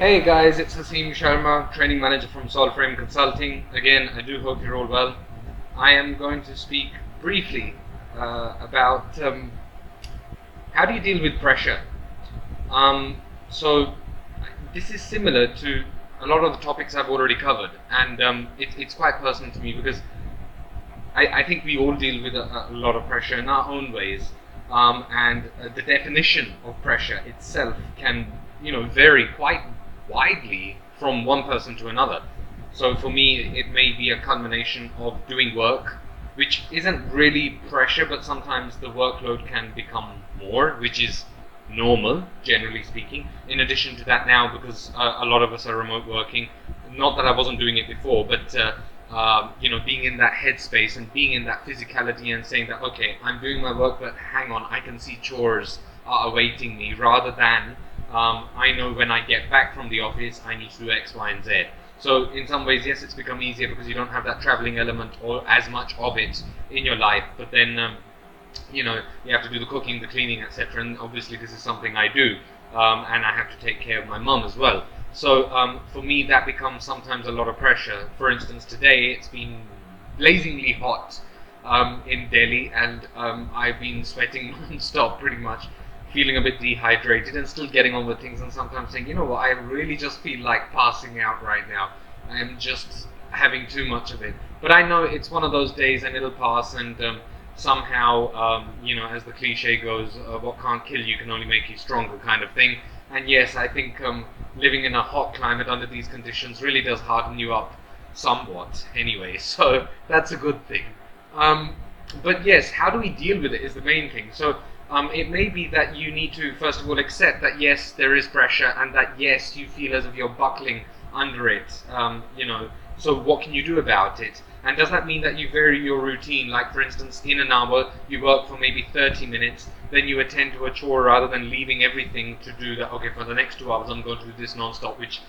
Hey guys, it's Aseem Sharma, training manager from Solframe Consulting. Again, I do hope you're all well. I am going to speak briefly about how do you deal with pressure. Um, so, this is similar to a lot of the topics I've already covered, and it's quite personal to me because I think we all deal with a lot of pressure in our own ways, and the definition of pressure itself can, vary quite widely from one person to another. So for me, it may be a culmination of doing work, which isn't really pressure, but sometimes the workload can become more, which is normal, generally speaking. In addition to that, now because a lot of us are remote working, not that I wasn't doing it before, but being in that headspace and being in that physicality and saying that, okay, I'm doing my work, but hang on, I can see chores are awaiting me, rather than I know when I get back from the office, I need to do X, Y, and Z. So in some ways, yes, it's become easier because you don't have that traveling element or as much of it in your life. But then, you have to do the cooking, the cleaning, etc. And obviously, this is something I do, and I have to take care of my mum as well. So for me, that becomes sometimes a lot of pressure. For instance, today it's been blazingly hot in Delhi, and I've been sweating non-stop pretty much, feeling a bit dehydrated and still getting on with things, and sometimes saying, you know what, I really just feel like passing out right now. I am just having too much of it. But I know it's one of those days and it'll pass, and somehow, as the cliche goes, what can't kill you can only make you stronger, kind of thing. And yes, I think living in a hot climate under these conditions really does harden you up somewhat anyway, so that's a good thing. But yes, how do we deal with it is the main thing. So it may be that you need to, first of all, accept that yes, there is pressure, and that yes, you feel as if you're buckling under it. So what can you do about it? And does that mean that you vary your routine? Like, for instance, in an hour, you work for maybe 30 minutes, then you attend to a chore rather than leaving everything to do that. Okay, for the next 2 hours, I'm going to do this non-stop, which,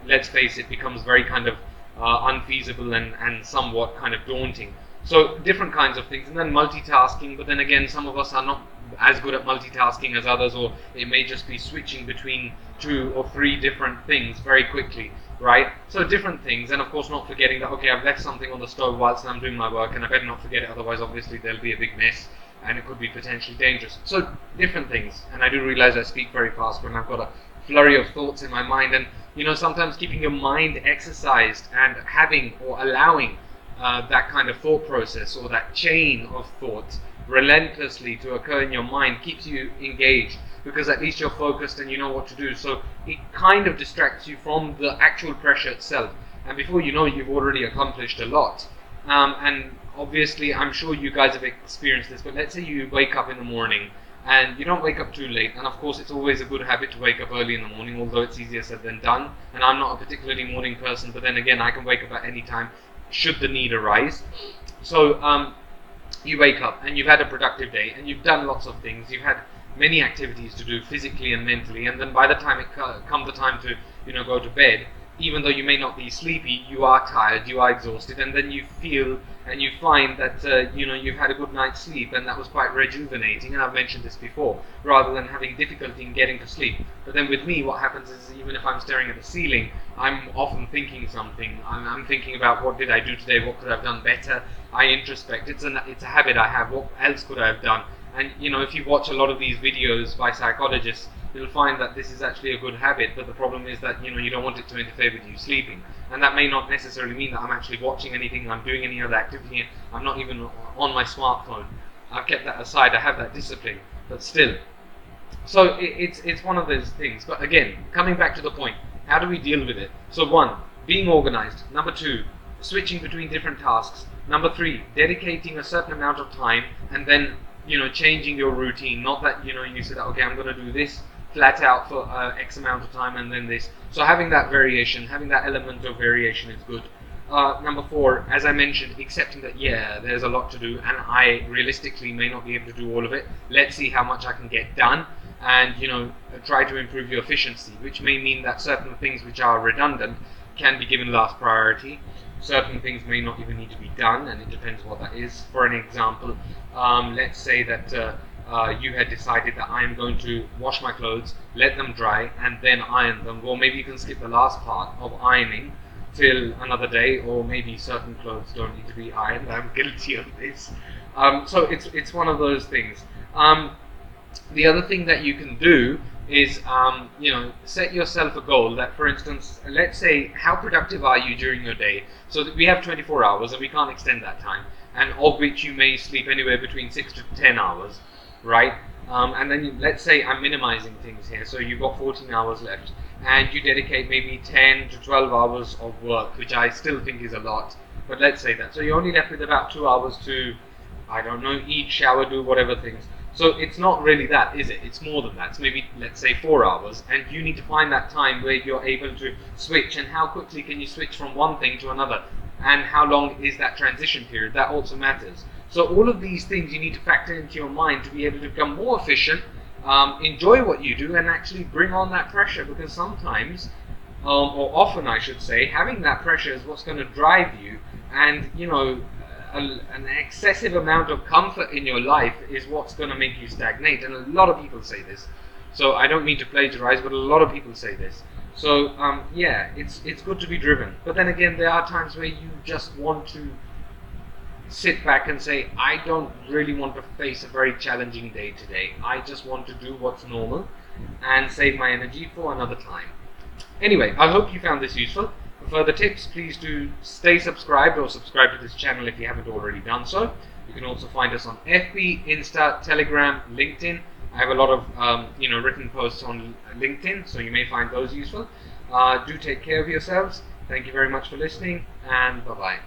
let's face it, becomes very kind of unfeasible and somewhat kind of daunting. So different kinds of things, and then multitasking. But then again, some of us are not as good at multitasking as others, or it may just be switching between 2 or 3 different things very quickly, right? So different things, and of course not forgetting that, okay, I've left something on the stove whilst I'm doing my work, and I better not forget it, otherwise obviously there'll be a big mess, and it could be potentially dangerous. So different things, and I do realize I speak very fast when I've got a flurry of thoughts in my mind, and sometimes keeping your mind exercised and having or allowing that kind of thought process or that chain of thought relentlessly to occur in your mind keeps you engaged, because at least you're focused and you know what to do. So it kind of distracts you from the actual pressure itself, and before you know it, you've already accomplished a lot. And obviously, I'm sure you guys have experienced this, but let's say you wake up in the morning and you don't wake up too late, and of course it's always a good habit to wake up early in the morning, although it's easier said than done, and I'm not a particularly morning person, but then again, I can wake up at any time should the need arise. So you wake up and you've had a productive day and you've done lots of things, you've had many activities to do physically and mentally, and then by the time it comes the time to go to bed, even though you may not be sleepy, you are tired, you are exhausted, and then you feel and you find that you've had a good night's sleep, and that was quite rejuvenating. And I've mentioned this before, rather than having difficulty in getting to sleep. But then with me, what happens is, even if I'm staring at the ceiling, I'm often thinking something. I'm thinking about, what did I do today, what could I have done better. I introspect. It's a habit I have. What else could I have done? And if you watch a lot of these videos by psychologists, you'll find that this is actually a good habit, but the problem is that you don't want it to interfere with you sleeping. And that may not necessarily mean that I'm actually watching anything, I'm doing any other activity, I'm not even on my smartphone. I've kept that aside, I have that discipline, but still. So it's one of those things. But again, coming back to the point, how do we deal with it? So 1, being organized. Number 2, switching between different tasks. Number 3, dedicating a certain amount of time, and then changing your routine. Not that you said, okay, I'm going to do this flat out for X amount of time and then this. So having that variation, having that element of variation is good. Number 4, as I mentioned, accepting that there's a lot to do, and I realistically may not be able to do all of it. Let's see how much I can get done, and try to improve your efficiency, which may mean that certain things which are redundant can be given last priority. Certain things may not even need to be done, and it depends what that is. For an example, let's say that you had decided that I am going to wash my clothes, let them dry, and then iron them. Well, maybe you can skip the last part of ironing till another day, or maybe certain clothes don't need to be ironed. I'm guilty of this. So it's one of those things. The other thing that you can do is, set yourself a goal that, for instance, let's say, how productive are you during your day? So that we have 24 hours and we can't extend that time, and of which you may sleep anywhere between 6 to 10 hours, right? And then let's say I'm minimizing things here, so you've got 14 hours left, and you dedicate maybe 10 to 12 hours of work, which I still think is a lot, but let's say that. So you're only left with about 2 hours to, I don't know, eat, shower, do whatever things. So it's not really that, is it? It's more than that. It's maybe, let's say, 4 hours, and you need to find that time where you're able to switch, and how quickly can you switch from one thing to another, and how long is that transition period? That also matters. So all of these things you need to factor into your mind to be able to become more efficient, enjoy what you do, and actually bring on that pressure, because sometimes, or often I should say, having that pressure is what's going to drive you, and an excessive amount of comfort in your life is what's going to make you stagnate. And a lot of people say this, so I don't mean to plagiarize, but a lot of people say this. So it's good to be driven, but then again, there are times where you just want to sit back and say, I don't really want to face a very challenging day today. I just want to do what's normal and save my energy for another time. Anyway, I hope you found this useful. For further tips, please do stay subscribed, or subscribe to this channel if you haven't already done so. You can also find us on FB, Insta, Telegram, LinkedIn. I have a lot of written posts on LinkedIn, so you may find those useful. Do take care of yourselves. Thank you very much for listening, and bye-bye.